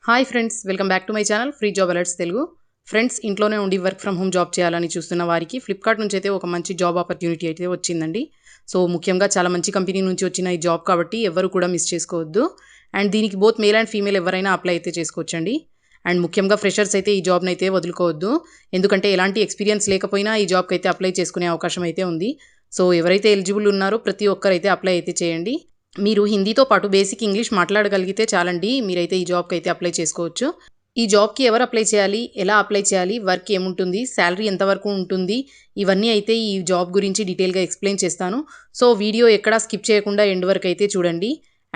Hi friends, welcome back to my channel free job alerts Telugu. Friends, ఇంట్లోనే ఉండి work from home job చేయాలని చూస్తున్న వారికి ఫ్లిప్కార్ట్ నుంచి అయితే ఒక మంచి జాబ్ ఆపర్చునిటీ అయితే వచ్చిందండి. సో ముఖ్యంగా చాలా మంచి కంపెనీ నుంచి వచ్చిన ఈ జాబ్ కాబట్టి ఎవరు కూడా మిస్ చేసుకోవద్దు. అండ్ దీనికి బోత్ మేల్ అండ్ ఫీమేల్ ఎవరైనా అప్లై అయితే చేసుకోవచ్చండి. అండ్ ముఖ్యంగా ఫ్రెషర్స్ అయితే ఈ జాబ్ని అయితే వదులుకోవద్దు, ఎందుకంటే ఎలాంటి ఎక్స్పీరియన్స్ లేకపోయినా ఈ జాబ్కి అయితే అప్లై చేసుకునే అవకాశం అయితే ఉంది. సో ఎవరైతే ఎలిజిబుల్ ఉన్నారో ప్రతి ఒక్కరైతే అప్లై అయితే చేయండి. మీరు హిందీతో పాటు బేసిక్ ఇంగ్లీష్ మాట్లాడగలిగితే చాలండి, మీరైతే ఈ జాబ్కి అయితే అప్లై చేసుకోవచ్చు. ఈ జాబ్కి ఎవరు అప్లై చేయాలి, ఎలా అప్లై చేయాలి, వర్క్ ఏముంటుంది, శాలరీ ఎంతవరకు ఉంటుంది, ఇవన్నీ అయితే ఈ జాబ్ గురించి డీటెయిల్గా ఎక్స్ప్లెయిన్ చేస్తాను. సో వీడియో ఎక్కడా స్కిప్ చేయకుండా ఎండ్ వరకు అయితే చూడండి.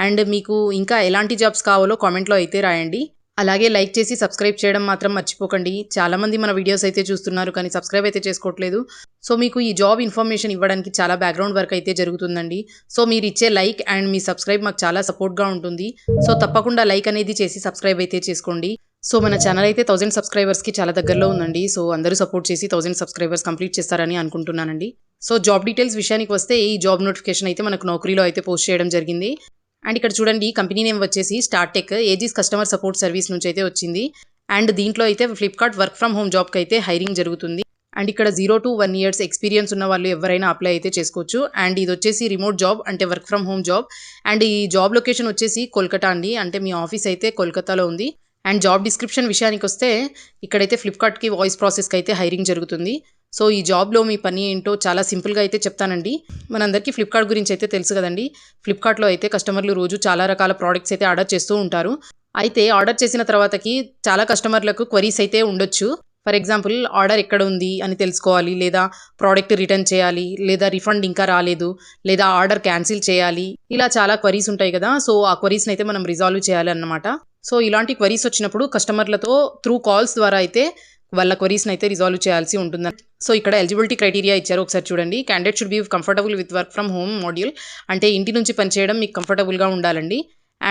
అండ్ మీకు ఇంకా ఎలాంటి జాబ్స్ కావాలో కామెంట్లో అయితే రాయండి. అలాగే లైక్ చేసి సబ్స్క్రైబ్ చేయడం మాత్రం మర్చిపోకండి. చాలామంది మన వీడియోస్ అయితే చూస్తున్నారు కానీ సబ్స్క్రైబ్ అయితే చేసుకోవట్లేదు. సో మీకు ఈ జాబ్ ఇన్ఫర్మేషన్ ఇవ్వడానికి చాలా బ్యాక్గ్రౌండ్ వర్క్ అయితే జరుగుతుందండి. సో మీరు ఇచ్చే లైక్ అండ్ మీ సబ్స్క్రైబ్ మాకు చాలా సపోర్ట్గా ఉంటుంది. సో తప్పకుండా లైక్ అనేది చేసి సబ్స్క్రైబ్ అయితే చేసుకోండి. సో మన ఛానల్ అయితే 1000 సబ్స్క్రైబర్స్కి చాలా దగ్గరలో ఉందండి. సో అందరూ సపోర్ట్ చేసి 1000 సబ్స్క్రైబర్స్ కంప్లీట్ చేస్తారని అనుకుంటున్నానండి. సో జాబ్ డీటెయిల్స్ విషయానికి వస్తే ఈ జాబ్ నోటిఫికేషన్ అయితే మనకు నౌకరీలో అయితే పోస్ట్ చేయడం జరిగింది. అండ్ ఇక్కడ చూడండి, కంపెనీ నేమ్ వచ్చేసి start tech ages customer support service నుంచి అయితే వచ్చింది. అండ్ దీంట్లో అయితే ఫ్లిప్కార్ట్ వర్క్ ఫ్రమ్ హోమ్ జాబ్కి అయితే హైరింగ్ జరుగుతుంది. అండ్ ఇక్కడ 0 to 1 years ఎక్స్పీరియన్స్ ఉన్న వాళ్ళు ఎవరైనా అప్లై అయితే చేసుకోవచ్చు. అండ్ ఇది వచ్చేసి రిమోట్ జాబ్, అంటే work from home job. And ఈ జాబ్ లొకేషన్ వచ్చేసి కోల్కతా అండి, అంటే మీ ఆఫీస్ అయితే కోల్కతాలో ఉంది. అండ్ జాబ్ డిస్క్రిప్షన్ విషయానికి వస్తే ఇక్కడైతే ఫ్లిప్కార్ట్కి వాయిస్ ప్రాసెస్కి అయితే హైరింగ్ జరుగుతుంది. సో ఈ జాబ్లో మీ పని ఏంటో చాలా సింపుల్గా అయితే చెప్తానండి. మనందరికీ ఫ్లిప్కార్ట్ గురించి అయితే తెలుసు కదండి. ఫ్లిప్కార్ట్లో అయితే కస్టమర్లు రోజు చాలా రకాల ప్రోడక్ట్స్ అయితే ఆర్డర్ చేస్తూ ఉంటారు. అయితే ఆర్డర్ చేసిన తర్వాతకి చాలా కస్టమర్లకు క్వరీస్ అయితే ఉండొచ్చు. ఫర్ ఎగ్జాంపుల్, ఆర్డర్ ఎక్కడ ఉంది అని తెలుసుకోవాలి, లేదా ప్రోడక్ట్ రిటర్న్ చేయాలి, లేదా రిఫండ్ ఇంకా రాలేదు, లేదా ఆర్డర్ క్యాన్సిల్ చేయాలి, ఇలా చాలా క్వరీస్ ఉంటాయి కదా. సో ఆ క్వరీస్ని అయితే మనం రిజాల్వ్ చేయాలి అన్నమాట. సో ఇలాంటి క్వరీస్ వచ్చినప్పుడు కస్టమర్లతో త్రూ కాల్స్ ద్వారా అయితే వాళ్ళ క్వరీస్ని అయితే రిజాల్వ్ చేయాల్సి ఉంటుంది. సో ఇక్కడ ఎలిజిబిలిటీ క్రైటీరియా ఇచ్చారు, ఒకసారి చూడండి. Candidate should be comfortable with work from home module, అంటే ఇంటి నుంచి పనిచేయడం మీకు కంఫర్టబుల్గా ఉండాలండి.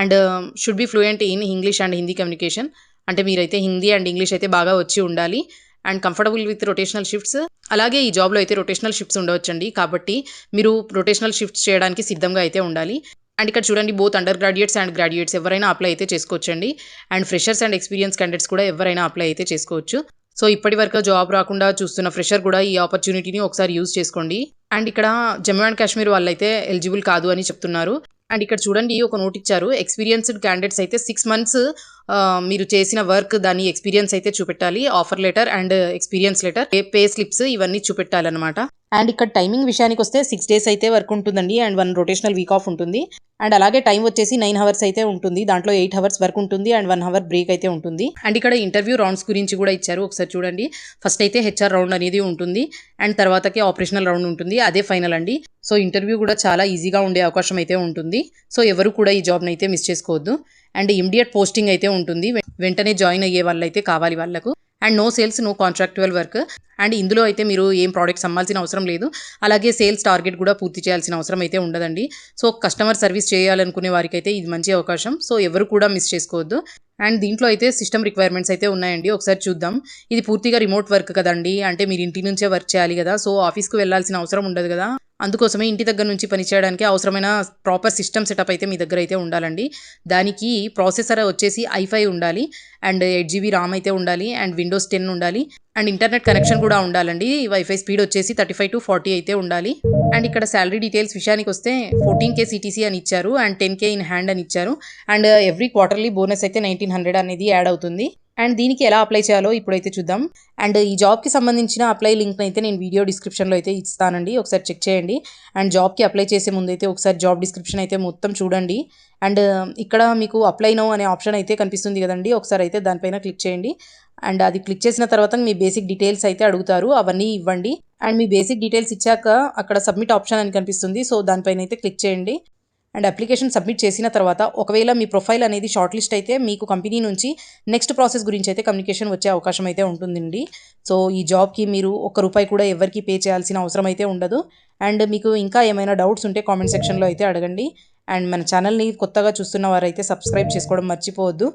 And should be fluent in English and Hindi communication, అంటే మీరైతే హిందీ అండ్ ఇంగ్లీష్ అయితే బాగా వచ్చి ఉండాలి. And comfortable with rotational shifts, అలాగే ఈ జాబ్లో అయితే రొటేషనల్ షిఫ్ట్స్ ఉండవచ్చండి, కాబట్టి మీరు రొటేషనల్ షిఫ్ట్స్ చేయడానికి సిద్ధంగా అయితే ఉండాలి. అండ్ ఇక్కడ చూడండి, both under graduates and graduates ఎవరైనా అప్లై అయితే చేసుకోవచ్చండి. And freshers and experience candidates కూడా ఎవరైనా అప్లై అయితే చేసుకోవచ్చు. సో ఇప్పటి వరకు జాబ్ రాకుండా చూస్తున్న ఫ్రెషర్ కూడా ఈ ఆపర్చునిటీని ఒకసారి యూజ్ చేసుకోండి. అండ్ ఇక్కడ జమ్మూ అండ్ కాశ్మీర్ వాళ్ళైతే ఎలిజిబుల్ కాదు అని చెప్తున్నారు. అండ్ ఇక్కడ చూడండి, ఒక నోట్ ఇచ్చారు, ఎక్స్పీరియన్స్డ్ క్యాండిడేట్స్ అయితే 6 months మీరు చేసిన వర్క్ దాని ఎక్స్పీరియన్స్ అయితే చూపెట్టాలి. Offer letter and experience letter, pay slips ఇవన్నీ చూపెట్టాలన్నమాట. అండ్ ఇక్కడ టైమింగ్ విషయానికి వస్తే 6 days అయితే వర్క్ ఉంటుందండి. అండ్ 1 రొటేషనల్ వీక్ ఆఫ్ ఉంటుంది. అండ్ అలాగే టైం వచ్చేసి 9 hours అయితే ఉంటుంది. దాంట్లో 8 hours వర్క్ ఉంటుంది అండ్ 1 hour బ్రేక్ అయితే ఉంటుంది. అండ్ ఇక్కడ ఇంటర్వ్యూ రౌండ్స్ గురించి కూడా ఇచ్చారు, ఒకసారి చూడండి. ఫస్ట్ అయితే హెచ్ఆర్ రౌండ్ అనేది ఉంటుంది. అండ్ తర్వాతకి ఆపరేషనల్ రౌండ్ ఉంటుంది, అదే ఫైనల్ అండి. సో ఇంటర్వ్యూ కూడా చాలా ఈజీగా ఉండే అవకాశం అయితే ఉంటుంది. సో ఎవరు కూడా ఈ జాబ్ని అయితే మిస్ చేసుకోవద్దు. అండ్ ఇమ్మీడియట్ పోస్టింగ్ అయితే ఉంటుంది, వెంటనే జాయిన్ అయ్యే వాళ్ళైతే కావాలి వాళ్ళకు. And no sales, no contractual work. And ఇందులో అయితే మీరు ఏం ప్రోడక్ట్స్ అమ్మాల్సిన అవసరం లేదు. అలాగే సేల్స్ టార్గెట్ కూడా పూర్తి చేయాల్సిన అవసరం అయితే ఉండదండి. సో కస్టమర్ సర్వీస్ చేయాలనుకునే వారికి అయితే ఇది మంచి అవకాశం. సో ఎవరు కూడా మిస్ చేసుకోవద్దు. అండ్ దీంట్లో అయితే సిస్టమ్ రిక్వైర్మెంట్స్ అయితే ఉన్నాయండి, ఒకసారి చూద్దాం. ఇది పూర్తిగా రిమోట్ వర్క్ కదండి, అంటే మీరు ఇంటి నుంచే వర్క్ చేయాలి కదా. సో ఆఫీస్కి వెళ్ళాల్సిన అవసరం ఉండదు కదా. అందుకోసమే ఇంటి దగ్గర నుంచి పనిచేయడానికి అవసరమైన ప్రాపర్ సిస్టమ్ సెటప్ అయితే మీ దగ్గర అయితే ఉండాలండి. దానికి ప్రాసెసర్ వచ్చేసి i5 ఉండాలి. అండ్ 8 GB ర్యామ్ అయితే ఉండాలి. అండ్ Windows 10 ఉండాలి. అండ్ ఇంటర్నెట్ కనెక్షన్ కూడా ఉండాలండి. వైఫై స్పీడ్ వచ్చేసి 35 to 40 అయితే ఉండాలి. అండ్ ఇక్కడ శాలరీ డీటెయిల్స్ విషయానికి వస్తే 14K CTC అని ఇచ్చారు. అండ్ 10K ఇన్ హ్యాండ్ అని ఇచ్చారు. అండ్ ఎవ్రీ క్వార్టర్లీ బోనస్ అయితే 1900 అనేది యాడ్ అవుతుంది. అండ్ దీనికి ఎలా అప్లై చేయాలో ఇప్పుడైతే చూద్దాం. అండ్ ఈ జాబ్కి సంబంధించిన అప్లై లింక్ అయితే నేను వీడియో డిస్క్రిప్షన్లో అయితే ఇస్తానండి, ఒకసారి చెక్ చేయండి. అండ్ జాబ్కి అప్లై చేసే ముందు అయితే ఒకసారి జాబ్ డిస్క్రిప్షన్ అయితే మొత్తం చూడండి. అండ్ ఇక్కడ మీకు అప్లై నౌ అనే ఆప్షన్ అయితే కనిపిస్తుంది కదండి, ఒకసారి అయితే దానిపైన క్లిక్ చేయండి. అండ్ అది క్లిక్ చేసిన తర్వాత మీ బేసిక్ డీటెయిల్స్ అయితే అడుగుతారు, అవన్నీ ఇవ్వండి. అండ్ మీ బేసిక్ డీటెయిల్స్ ఇచ్చాక అక్కడ సబ్మిట్ ఆప్షన్ అని కనిపిస్తుంది, సో దానిపైన అయితే క్లిక్ చేయండి. అండ్ అప్లికేషన్ సబ్మిట్ చేసిన తర్వాత ఒకవేళ మీ ప్రొఫైల్ అనేది షార్ట్ లిస్ట్ అయితే మీకు కంపెనీ నుంచి నెక్స్ట్ ప్రాసెస్ గురించి అయితే కమ్యూనికేషన్ వచ్చే అవకాశం అయితే ఉంటుందండి. సో ఈ జాబ్కి మీరు ₹1 కూడా ఎవరికి పే చేయాల్సిన అవసరం అయితే ఉండదు. అండ్ మీకు ఇంకా ఏమైనా డౌట్స్ ఉంటే కామెంట్ సెక్షన్లో అయితే అడగండి. అండ్ మన ఛానల్ని కొత్తగా చూస్తున్న వారైతే సబ్స్క్రైబ్ చేసుకోవడం మర్చిపోవద్దు.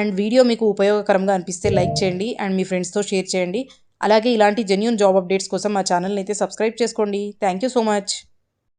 అండ్ వీడియో మీకు ఉపయోగకరంగా అనిపిస్తే లైక్ చేయండి అండ్ మీ ఫ్రెండ్స్తో షేర్ చేయండి. అలాగే ఇలాంటి జెన్యూన్ జాబ్ అప్డేట్స్ కోసం మా ఛానల్ని అయితే సబ్స్క్రైబ్ చేసుకోండి. Thank you so much.